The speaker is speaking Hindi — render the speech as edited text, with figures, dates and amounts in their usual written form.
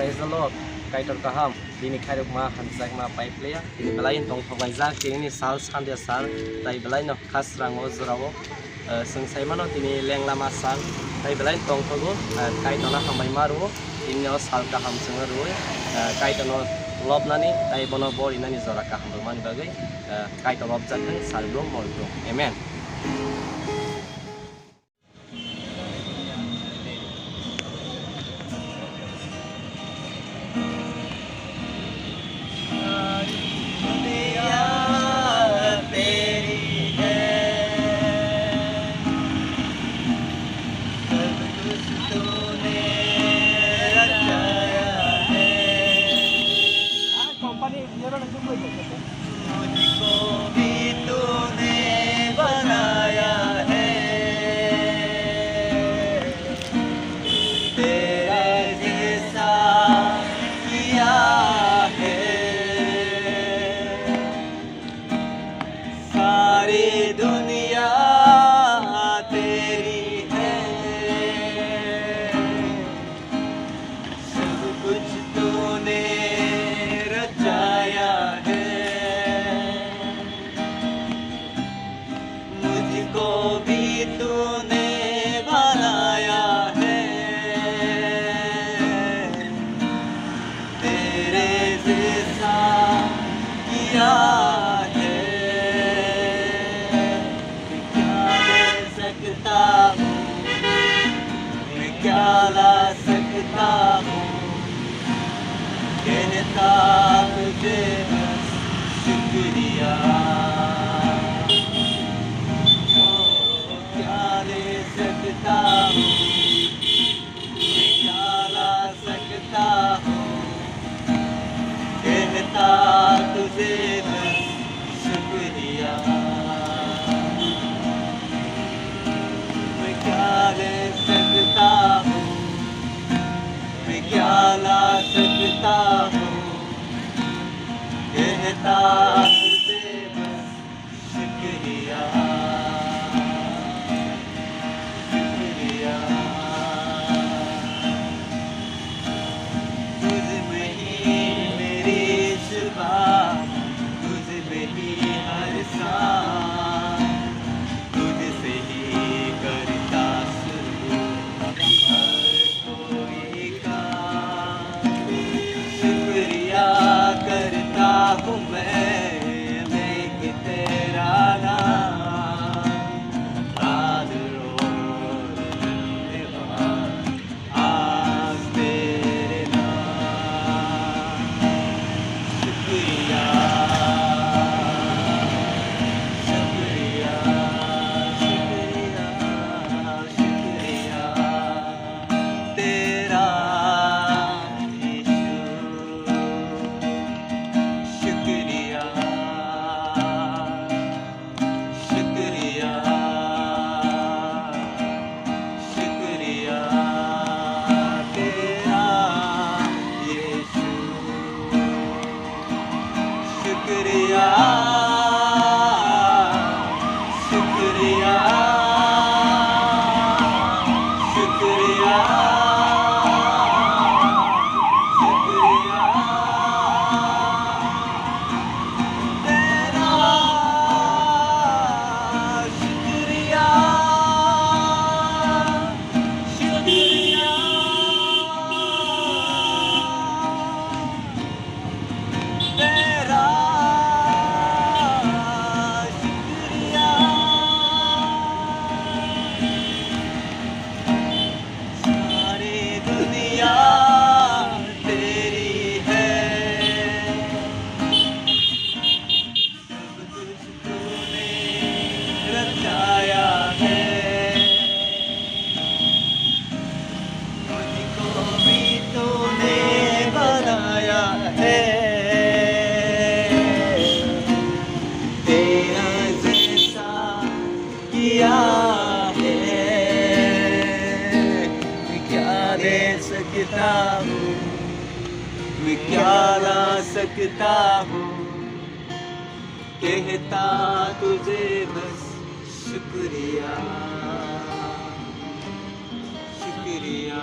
praise the Lord kaitor kaham dini khairuk ma hanjak ma paiplaya dini belai tong thobai jak dini sal sandya sal tai belai no khasrango jorao sengsai mano dini lenglama sal tai belai tong thogo kaitona hambai maru dini no sal kaham singa ruwe kaitono lobnani tai bono bori nani jora kaham mani bagai kaitor objak sal bro mol bro amen. मुझको भी तूने बनाया है, तेरे जैसा किया है, सारी दुनिया तेरी है, सब कुछ तूने रचाया है, मुझको भी तूने बनाया है, तेरे जैसा किया है, क्या ले सकता हूँ, मैं क्या ला सकता हूँ, कहता तुझे बस शुक्रिया। क्या ले सकता हूँ, मैं क्या ला सकता हूँ, कहता तुझे बस शुक्रिया। मैं क्या ले सकता हूँ, मैं क्या ला सकता हूँ, कहता तुझे बस शुक्रिया, शुक्रिया। तुझ में ही मेरी सुबह, तुझ में ही हर सांस, तुझसे ही करता शुरू हर कोई काम। शुक्रिया करता हूँ मैं कि तेरा नाम आदर और धन्यवाद आज तेरे नाम। शुक्रिया, शुक्रिया, शुक्रिया, शुक्रिया तेरा शुक्रिया, शुक्रिया, शुक्रिया तेरा यीशु। शुक्रिया, शुक्रिया, शुक्रिया, शुक्रिया तेरा शुक्रिया, शुक्रिया तेरा शुक्रिया। सारी दुनिया तेरी है, सब कुछ तूने रचाया है, मुझको भी तूने बनाया है, तेरा जैसा किया है, मैं क्या दे सकता हूँ, मैं क्या ला सकता हूँ, कहता तुझे बस शुक्रिया, शुक्रिया।